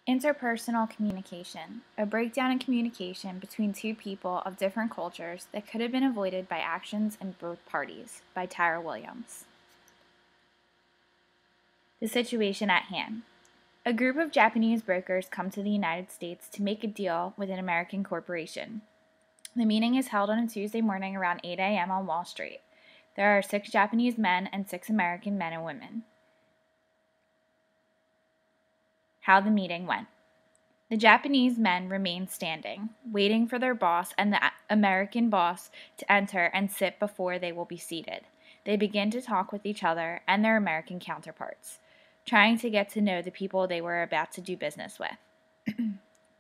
Interpersonal communication, a breakdown in communication between two people of different cultures that could have been avoided by actions in both parties, by Tyra Williams. The situation at hand. A group of Japanese brokers come to the United States to make a deal with an American corporation. The meeting is held on a Tuesday morning around 8 a.m. on Wall Street. There are 6 Japanese men and 6 American men and women. How the meeting went. The Japanese men remained standing, waiting for their boss and the American boss to enter and sit before they will be seated. They begin to talk with each other and their American counterparts, trying to get to know the people they were about to do business with.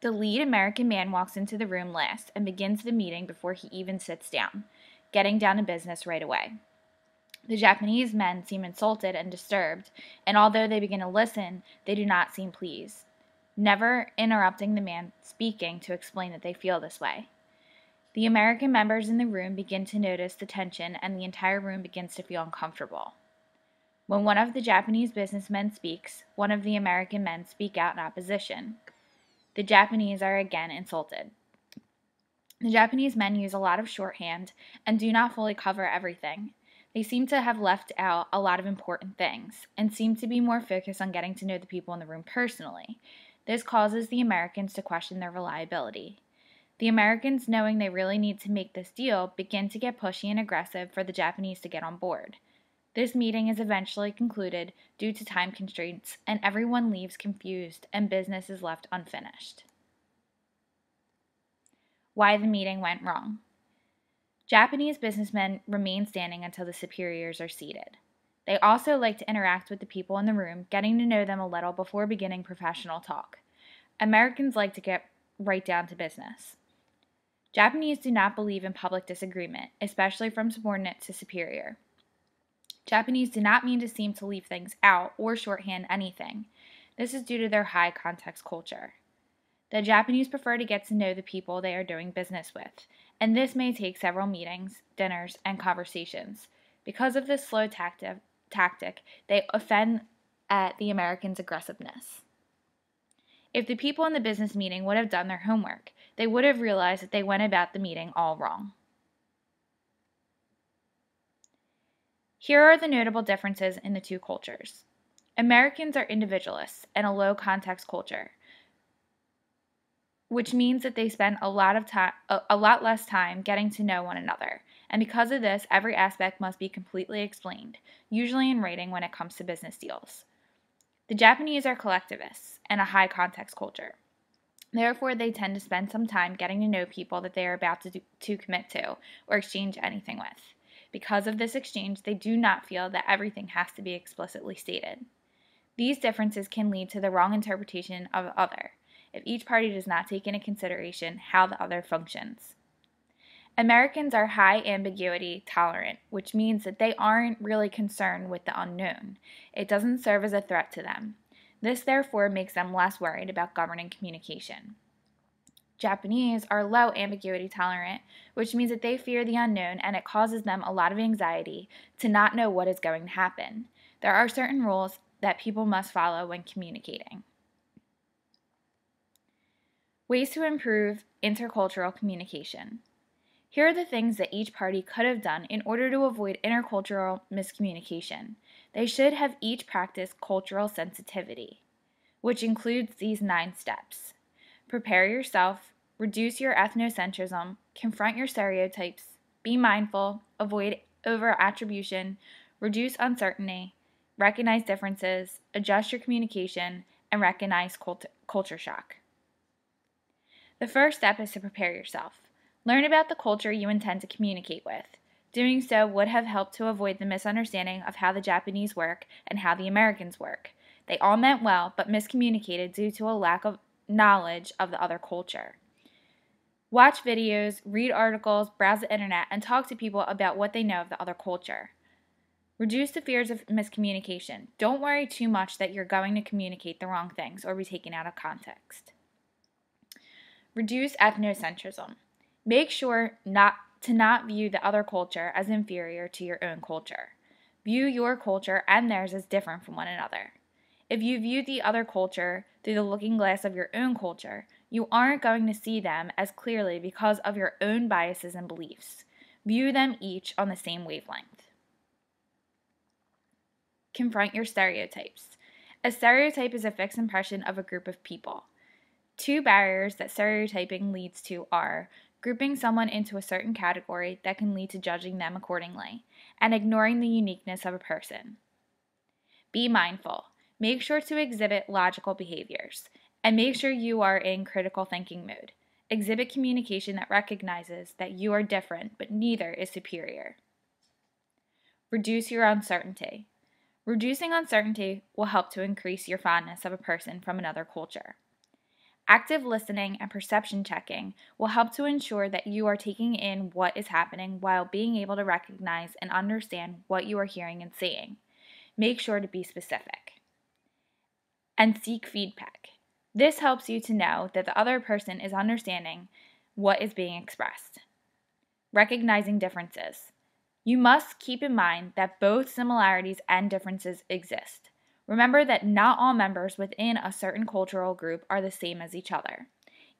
The lead American man walks into the room last and begins the meeting before he even sits down, getting down to business right away. The Japanese men seem insulted and disturbed, and although they begin to listen, they do not seem pleased, never interrupting the man speaking to explain that they feel this way. The American members in the room begin to notice the tension, and the entire room begins to feel uncomfortable. When one of the Japanese businessmen speaks, one of the American men speak out in opposition. The Japanese are again insulted. The Japanese men use a lot of shorthand and do not fully cover everything. They seem to have left out a lot of important things and seem to be more focused on getting to know the people in the room personally. This causes the Americans to question their reliability. The Americans, knowing they really need to make this deal, begin to get pushy and aggressive for the Japanese to get on board. This meeting is eventually concluded due to time constraints, and everyone leaves confused and business is left unfinished. Why the meeting went wrong. Japanese businessmen remain standing until the superiors are seated. They also like to interact with the people in the room, getting to know them a little before beginning professional talk. Americans like to get right down to business. Japanese do not believe in public disagreement, especially from subordinate to superior. Japanese do not mean to seem to leave things out or shorthand anything. This is due to their high context culture. The Japanese prefer to get to know the people they are doing business with, and this may take several meetings, dinners, and conversations. Because of this slow tactic, they offend at the Americans' aggressiveness. If the people in the business meeting would have done their homework, they would have realized that they went about the meeting all wrong. Here are the notable differences in the two cultures. Americans are individualists and a low context culture, which means that they spend a lot less time getting to know one another. And because of this, every aspect must be completely explained, usually in writing when it comes to business deals. The Japanese are collectivists and a high context culture. Therefore, they tend to spend some time getting to know people that they are about to commit to or exchange anything with. Because of this exchange, they do not feel that everything has to be explicitly stated. These differences can lead to the wrong interpretation of the other, if each party does not take into consideration how the other functions. Americans are high ambiguity tolerant, which means that they aren't really concerned with the unknown. It doesn't serve as a threat to them. This therefore makes them less worried about governing communication. Japanese are low ambiguity tolerant, which means that they fear the unknown and it causes them a lot of anxiety to not know what is going to happen. There are certain rules that people must follow when communicating. Ways to improve intercultural communication. Here are the things that each party could have done in order to avoid intercultural miscommunication. They should have each practiced cultural sensitivity, which includes these 9 steps. Prepare yourself, reduce your ethnocentrism, confront your stereotypes, be mindful, avoid over-attribution, reduce uncertainty, recognize differences, adjust your communication, and recognize culture shock. The first step is to prepare yourself. Learn about the culture you intend to communicate with. Doing so would have helped to avoid the misunderstanding of how the Japanese work and how the Americans work. They all meant well, but miscommunicated due to a lack of knowledge of the other culture. Watch videos, read articles, browse the internet, and talk to people about what they know of the other culture. Reduce the fears of miscommunication. Don't worry too much that you're going to communicate the wrong things or be taken out of context. Reduce ethnocentrism. Make sure not view the other culture as inferior to your own culture. View your culture and theirs as different from one another. If you view the other culture through the looking glass of your own culture, you aren't going to see them as clearly because of your own biases and beliefs. View them each on the same wavelength. Confront your stereotypes. A stereotype is a fixed impression of a group of people. Two barriers that stereotyping leads to are grouping someone into a certain category that can lead to judging them accordingly, and ignoring the uniqueness of a person. Be mindful. Make sure to exhibit logical behaviors, and make sure you are in critical thinking mode. Exhibit communication that recognizes that you are different, but neither is superior. Reduce your uncertainty. Reducing uncertainty will help to increase your fondness of a person from another culture. Active listening and perception checking will help to ensure that you are taking in what is happening while being able to recognize and understand what you are hearing and seeing. Make sure to be specific. And seek feedback. This helps you to know that the other person is understanding what is being expressed. Recognizing differences. You must keep in mind that both similarities and differences exist. Remember that not all members within a certain cultural group are the same as each other.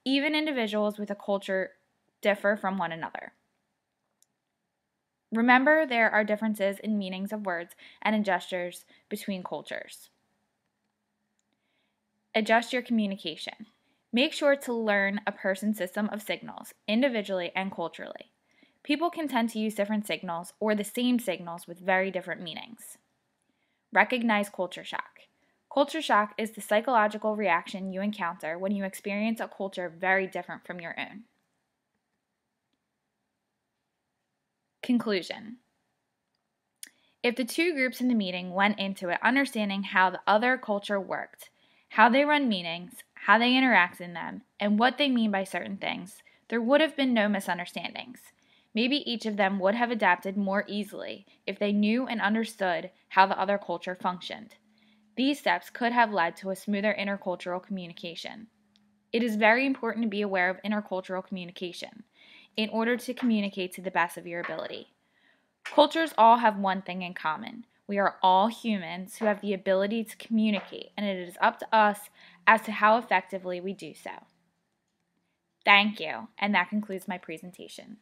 Even individuals with a culture differ from one another. Remember there are differences in meanings of words and in gestures between cultures. Adjust your communication. Make sure to learn a person's system of signals, individually and culturally. People can tend to use different signals or the same signals with very different meanings. Recognize culture shock. Culture shock is the psychological reaction you encounter when you experience a culture very different from your own. Conclusion. If the two groups in the meeting went into it understanding how the other culture worked, how they run meetings, how they interact in them, and what they mean by certain things, there would have been no misunderstandings. Maybe each of them would have adapted more easily if they knew and understood how the other culture functioned. These steps could have led to a smoother intercultural communication. It is very important to be aware of intercultural communication in order to communicate to the best of your ability. Cultures all have one thing in common. We are all humans who have the ability to communicate, and it is up to us as to how effectively we do so. Thank you, and that concludes my presentation.